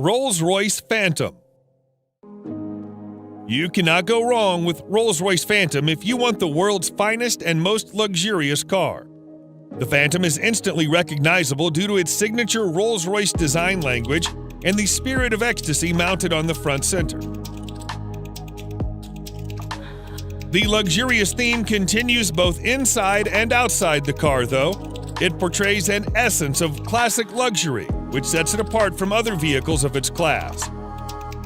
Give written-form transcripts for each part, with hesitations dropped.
Rolls-Royce Phantom. You cannot go wrong with Rolls-Royce Phantom if you want the world's finest and most luxurious car. The Phantom is instantly recognizable due to its signature Rolls-Royce design language and the spirit of ecstasy mounted on the front center. The luxurious theme continues both inside and outside the car, though. It portrays an essence of classic luxury, which sets it apart from other vehicles of its class.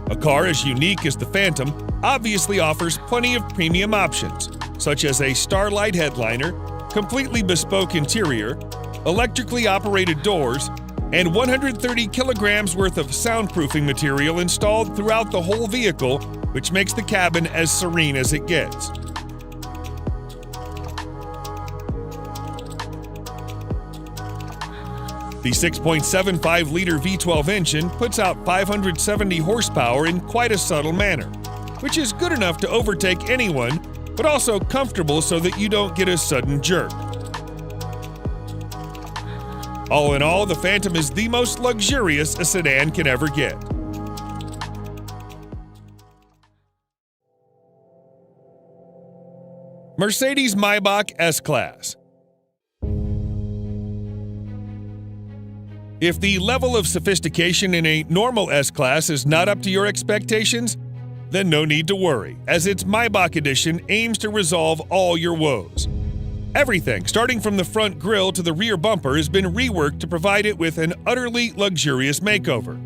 A car as unique as the Phantom obviously offers plenty of premium options, such as a Starlight headliner, completely bespoke interior, electrically operated doors, and 130 kilograms worth of soundproofing material installed throughout the whole vehicle, which makes the cabin as serene as it gets. The 6.75-liter V12 engine puts out 570 horsepower in quite a subtle manner, which is good enough to overtake anyone, but also comfortable so that you don't get a sudden jerk. All in all, the Phantom is the most luxurious a sedan can ever get. Mercedes-Maybach S-Class. If the level of sophistication in a normal S-Class is not up to your expectations, then no need to worry, as its Maybach edition aims to resolve all your woes. Everything, starting from the front grille to the rear bumper, has been reworked to provide it with an utterly luxurious makeover.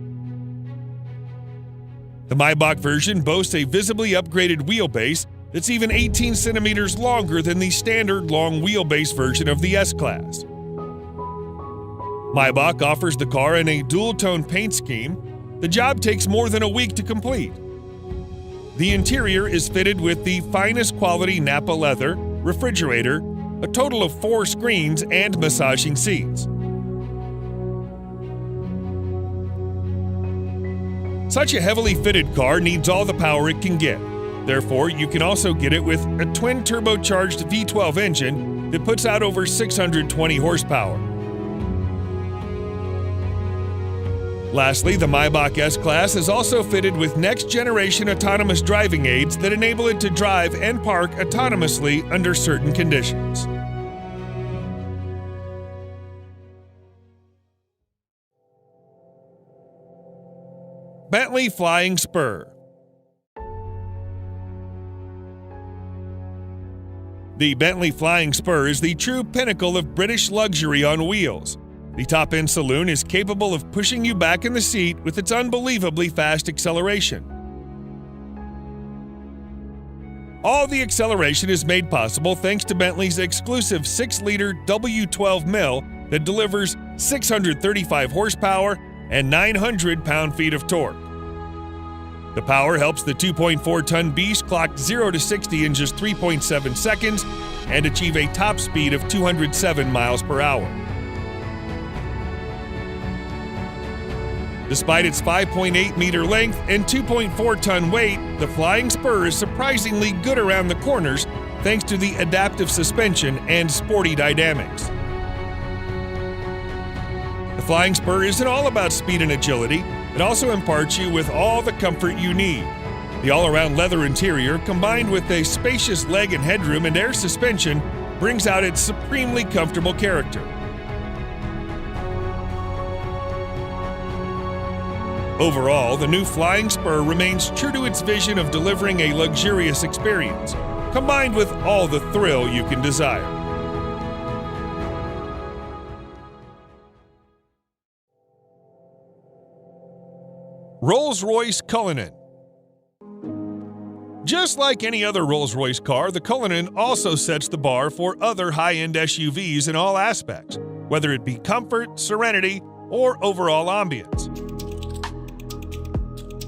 The Maybach version boasts a visibly upgraded wheelbase that's even 18 centimeters longer than the standard long wheelbase version of the S-Class. Maybach offers the car in a dual-tone paint scheme. The job takes more than a week to complete. The interior is fitted with the finest quality Nappa leather, refrigerator, a total of 4 screens, and massaging seats. Such a heavily fitted car needs all the power it can get. Therefore, you can also get it with a twin-turbocharged V12 engine that puts out over 620 horsepower. Lastly, the Maybach S-Class is also fitted with next-generation autonomous driving aids that enable it to drive and park autonomously under certain conditions. Bentley Flying Spur. The Bentley Flying Spur is the true pinnacle of British luxury on wheels. The top-end saloon is capable of pushing you back in the seat with its unbelievably fast acceleration. All the acceleration is made possible thanks to Bentley's exclusive 6-liter W12 mill that delivers 635 horsepower and 900 pound-feet of torque. The power helps the 2.4-ton beast clock 0 to 60 in just 3.7 seconds and achieve a top speed of 207 miles per hour. Despite its 5.8-meter length and 2.4-ton weight, the Flying Spur is surprisingly good around the corners thanks to the adaptive suspension and sporty dynamics. The Flying Spur isn't all about speed and agility, it also imparts you with all the comfort you need. The all-around leather interior, combined with a spacious leg and headroom and air suspension, brings out its supremely comfortable character. Overall, the new Flying Spur remains true to its vision of delivering a luxurious experience, combined with all the thrill you can desire. Rolls-Royce Cullinan. Just like any other Rolls-Royce car, the Cullinan also sets the bar for other high-end SUVs in all aspects, whether it be comfort, serenity, or overall ambience.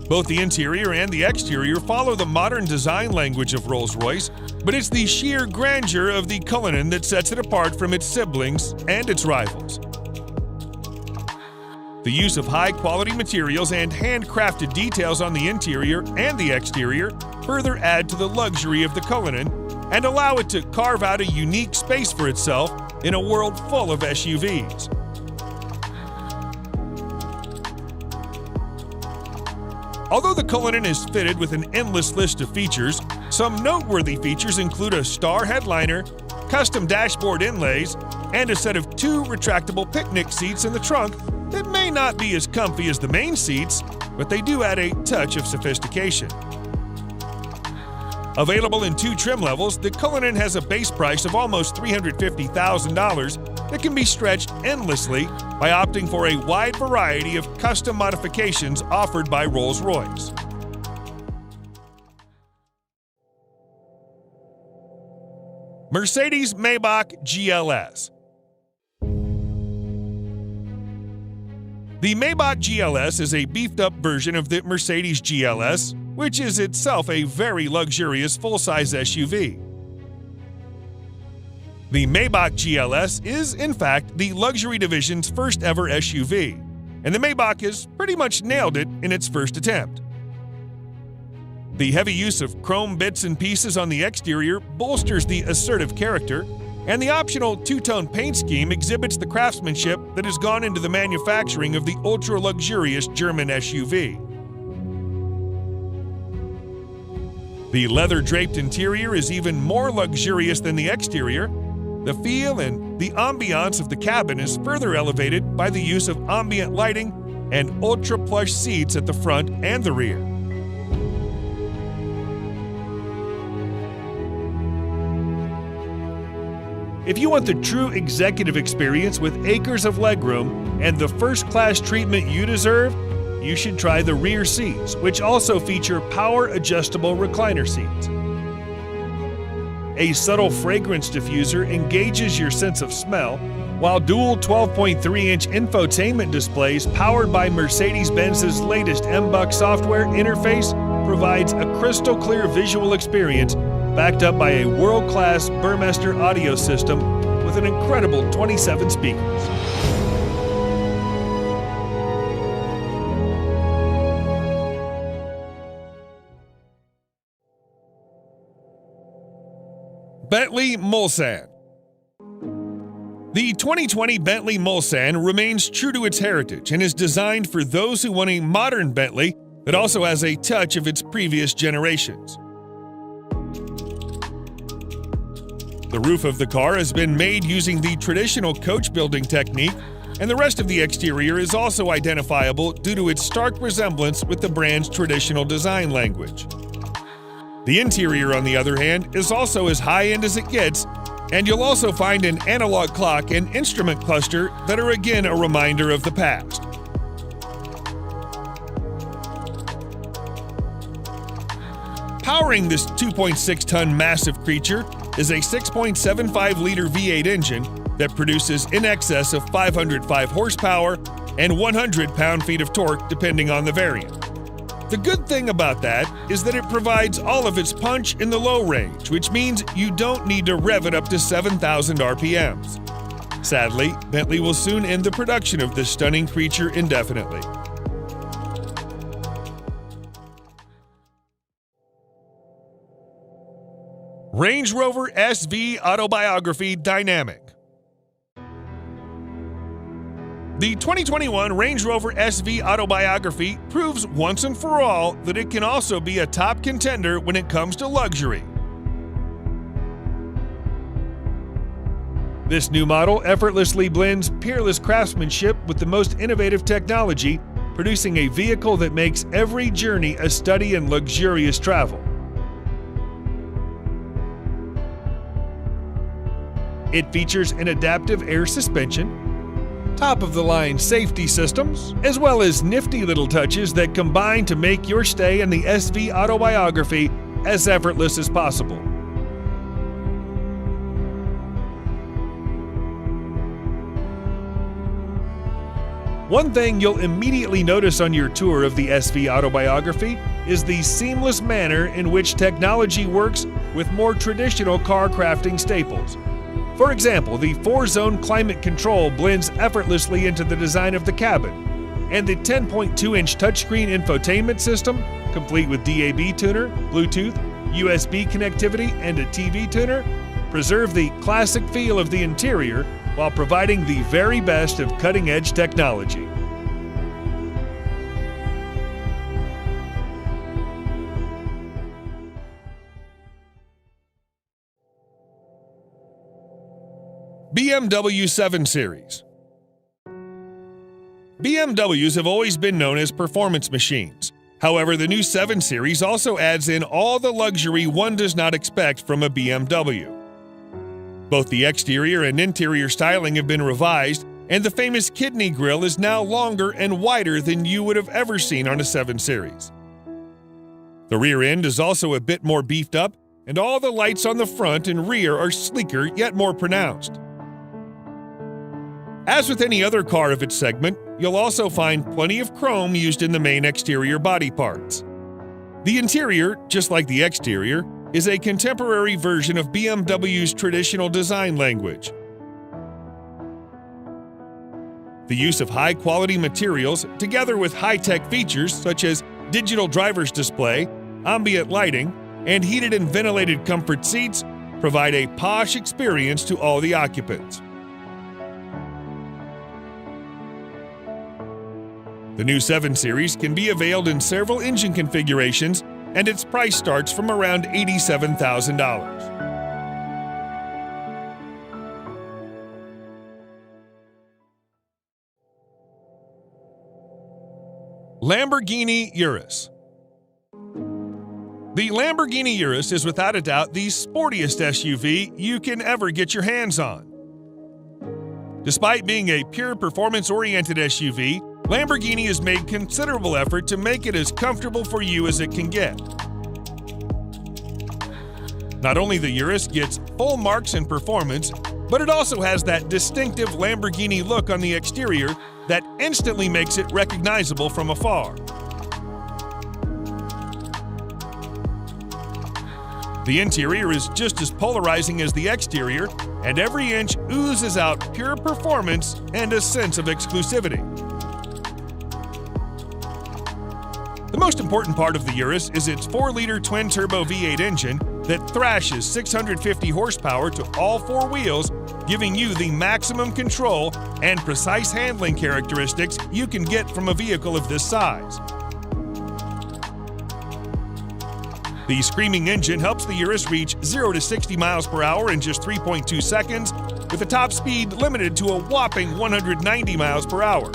Both the interior and the exterior follow the modern design language of Rolls-Royce, but it's the sheer grandeur of the Cullinan that sets it apart from its siblings and its rivals. The use of high-quality materials and handcrafted details on the interior and the exterior further add to the luxury of the Cullinan and allow it to carve out a unique space for itself in a world full of SUVs. Although the Cullinan is fitted with an endless list of features, some noteworthy features include a star headliner, custom dashboard inlays, and a set of 2 retractable picnic seats in the trunk that may not be as comfy as the main seats, but they do add a touch of sophistication. Available in 2 trim levels, the Cullinan has a base price of almost $350,000 that can be stretched endlessly by opting for a wide variety of custom modifications offered by Rolls-Royce. Mercedes-Maybach GLS. The Maybach GLS is a beefed-up version of the Mercedes GLS, which is itself a very luxurious full-size SUV. The Maybach GLS is, in fact, the luxury division's first-ever SUV, and the Maybach has pretty much nailed it in its first attempt. The heavy use of chrome bits and pieces on the exterior bolsters the assertive character, and the optional 2-tone paint scheme exhibits the craftsmanship that has gone into the manufacturing of the ultra-luxurious German SUV. The leather-draped interior is even more luxurious than the exterior. The feel and the ambiance of the cabin is further elevated by the use of ambient lighting and ultra-plush seats at the front and the rear. If you want the true executive experience with acres of legroom and the first-class treatment you deserve, you should try the rear seats, which also feature power-adjustable recliner seats. A subtle fragrance diffuser engages your sense of smell, while dual 12.3-inch infotainment displays powered by Mercedes-Benz's latest MBUX software interface provides a crystal-clear visual experience backed up by a world-class Burmester audio system with an incredible 27 speakers. Bentley Mulsanne. The 2020 Bentley Mulsanne remains true to its heritage and is designed for those who want a modern Bentley that also has a touch of its previous generations. The roof of the car has been made using the traditional coach building technique, and the rest of the exterior is also identifiable due to its stark resemblance with the brand's traditional design language. The interior, on the other hand, is also as high-end as it gets, and you'll also find an analog clock and instrument cluster that are again a reminder of the past. Powering this 2.6-ton massive creature is a 6.75-liter V8 engine that produces in excess of 505 horsepower and 100 pound-feet of torque depending on the variant. The good thing about that is that it provides all of its punch in the low range, which means you don't need to rev it up to 7,000 RPMs. Sadly, Bentley will soon end the production of this stunning creature indefinitely. Range Rover SVAutobiography Dynamic. The 2021 Range Rover SVAutobiography proves once and for all that it can also be a top contender when it comes to luxury. This new model effortlessly blends peerless craftsmanship with the most innovative technology, producing a vehicle that makes every journey a study in luxurious travel. It features an adaptive air suspension, top-of-the-line safety systems, as well as nifty little touches that combine to make your stay in the SVAutobiography as effortless as possible. One thing you'll immediately notice on your tour of the SVAutobiography is the seamless manner in which technology works with more traditional car crafting staples. For example, the 4-zone climate control blends effortlessly into the design of the cabin, and the 10.2-inch touchscreen infotainment system, complete with DAB tuner, Bluetooth, USB connectivity, and a TV tuner, preserve the classic feel of the interior while providing the very best of cutting-edge technology. BMW 7 Series. BMWs have always been known as performance machines. However, the new 7 Series also adds in all the luxury one does not expect from a BMW. Both the exterior and interior styling have been revised, and the famous kidney grille is now longer and wider than you would have ever seen on a 7 Series. The rear end is also a bit more beefed up, and all the lights on the front and rear are sleeker yet more pronounced. As with any other car of its segment, you'll also find plenty of chrome used in the main exterior body parts. The interior, just like the exterior, is a contemporary version of BMW's traditional design language. The use of high-quality materials, together with high-tech features such as digital driver's display, ambient lighting, and heated and ventilated comfort seats, provide a posh experience to all the occupants. The new 7 Series can be availed in several engine configurations, and its price starts from around $87,000. Lamborghini Urus. The Lamborghini Urus is without a doubt the sportiest SUV you can ever get your hands on. Despite being a pure performance-oriented SUV, Lamborghini has made considerable effort to make it as comfortable for you as it can get. Not only the Urus gets full marks in performance, but it also has that distinctive Lamborghini look on the exterior that instantly makes it recognizable from afar. The interior is just as polarizing as the exterior, and every inch oozes out pure performance and a sense of exclusivity. The most important part of the Urus is its 4-liter twin-turbo V8 engine that thrashes 650 horsepower to all 4 wheels, giving you the maximum control and precise handling characteristics you can get from a vehicle of this size. The screaming engine helps the Urus reach 0 to 60 miles per hour in just 3.2 seconds, with a top speed limited to a whopping 190 miles per hour.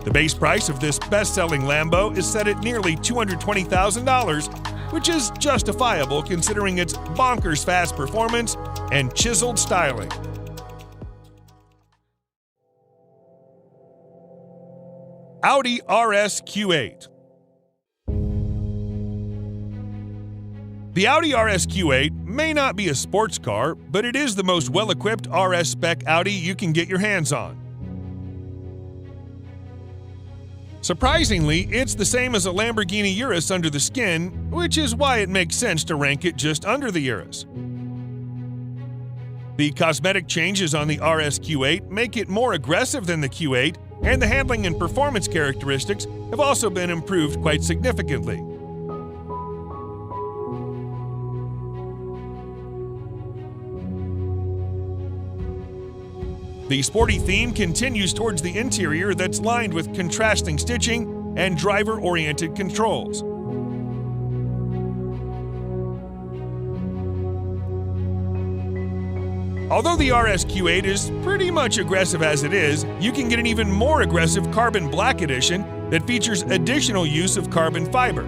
The base price of this best-selling Lambo is set at nearly $220,000, which is justifiable considering its bonkers fast performance and chiseled styling. Audi RS Q8. The Audi RS Q8 may not be a sports car, but it is the most well-equipped RS spec Audi you can get your hands on. Surprisingly, it's the same as a Lamborghini Urus under the skin, which is why it makes sense to rank it just under the Urus. The cosmetic changes on the RS Q8 make it more aggressive than the Q8, and the handling and performance characteristics have also been improved quite significantly. The sporty theme continues towards the interior that's lined with contrasting stitching and driver-oriented controls. Although the RS Q8 is pretty much aggressive as it is, you can get an even more aggressive carbon black edition that features additional use of carbon fiber.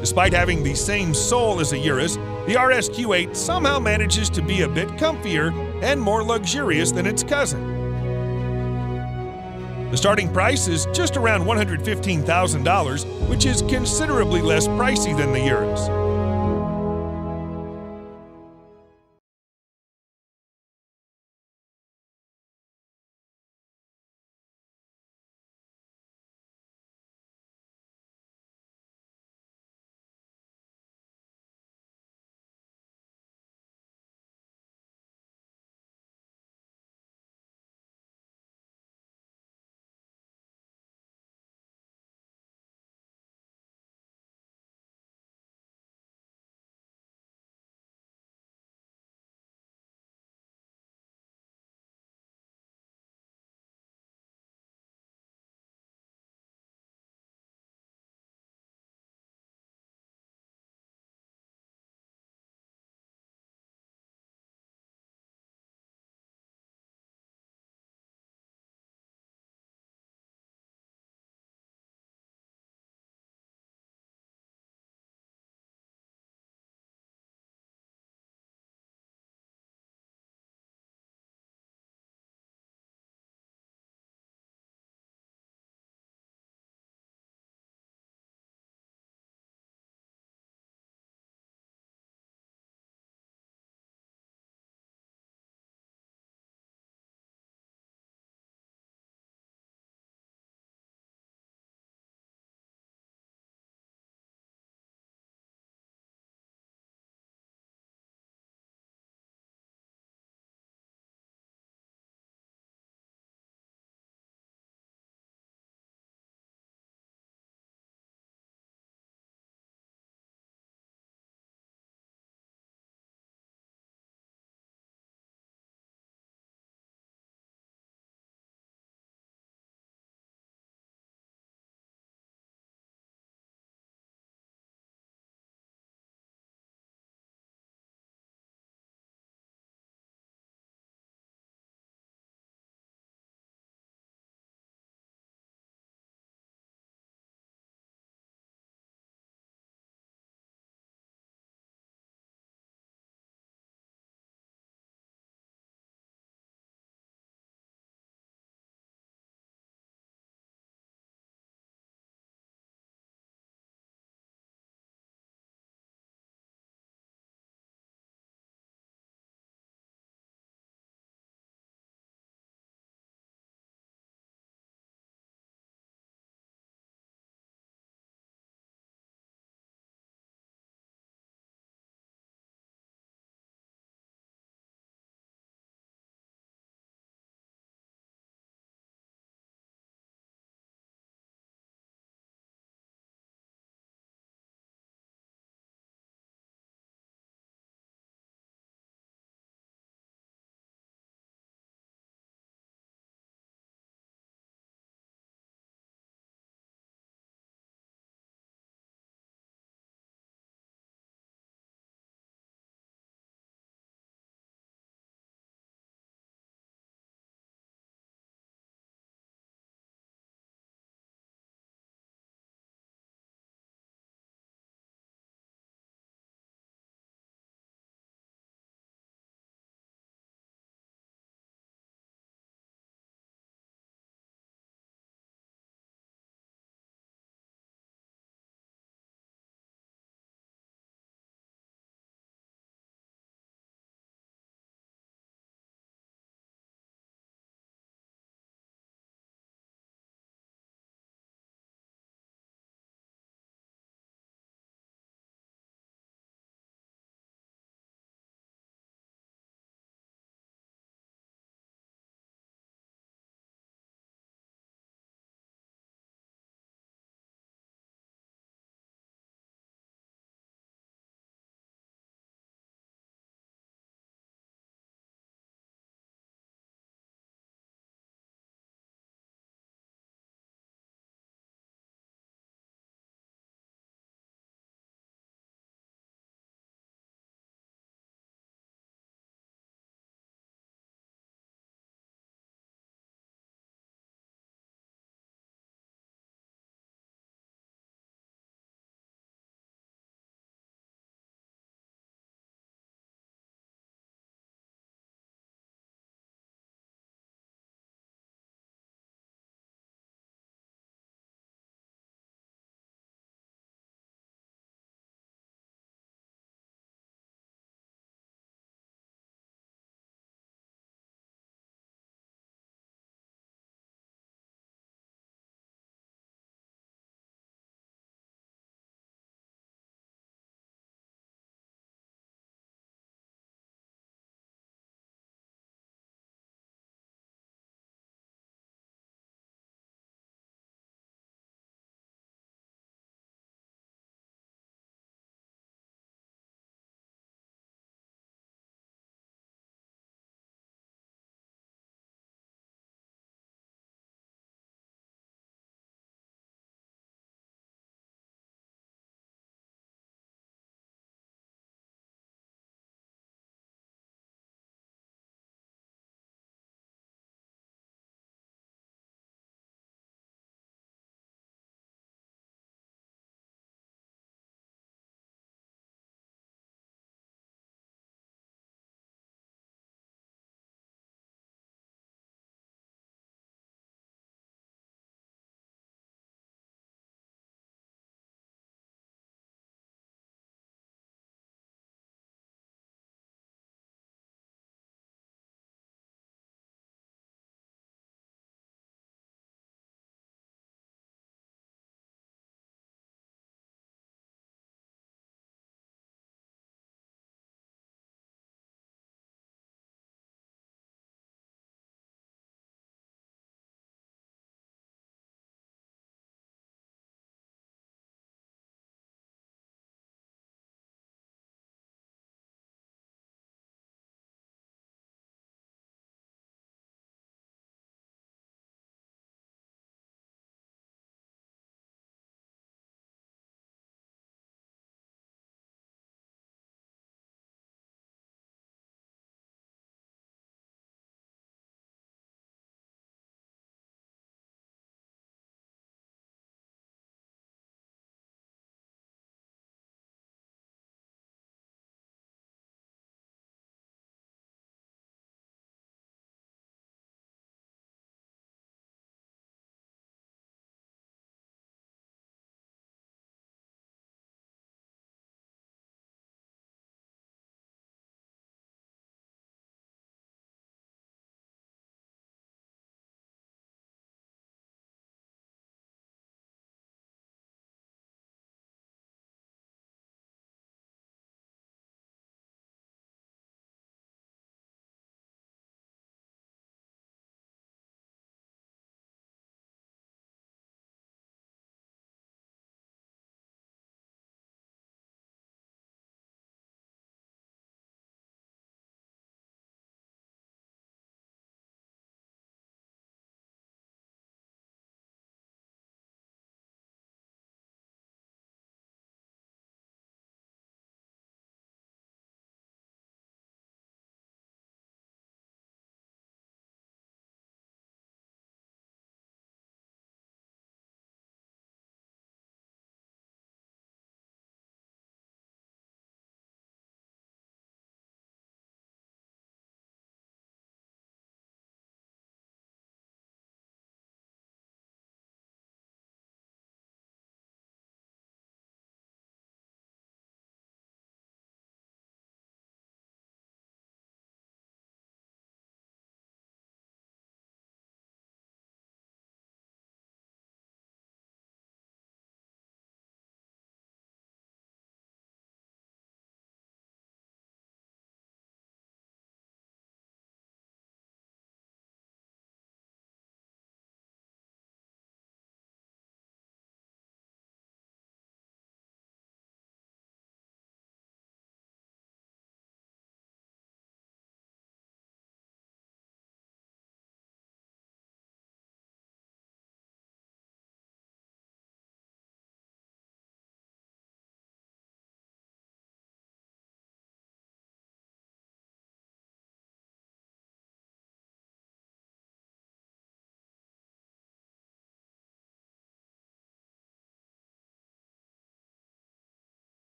Despite having the same soul as a Urus, the RS Q8 somehow manages to be a bit comfier and more luxurious than its cousin. The starting price is just around $115,000, which is considerably less pricey than the Urus.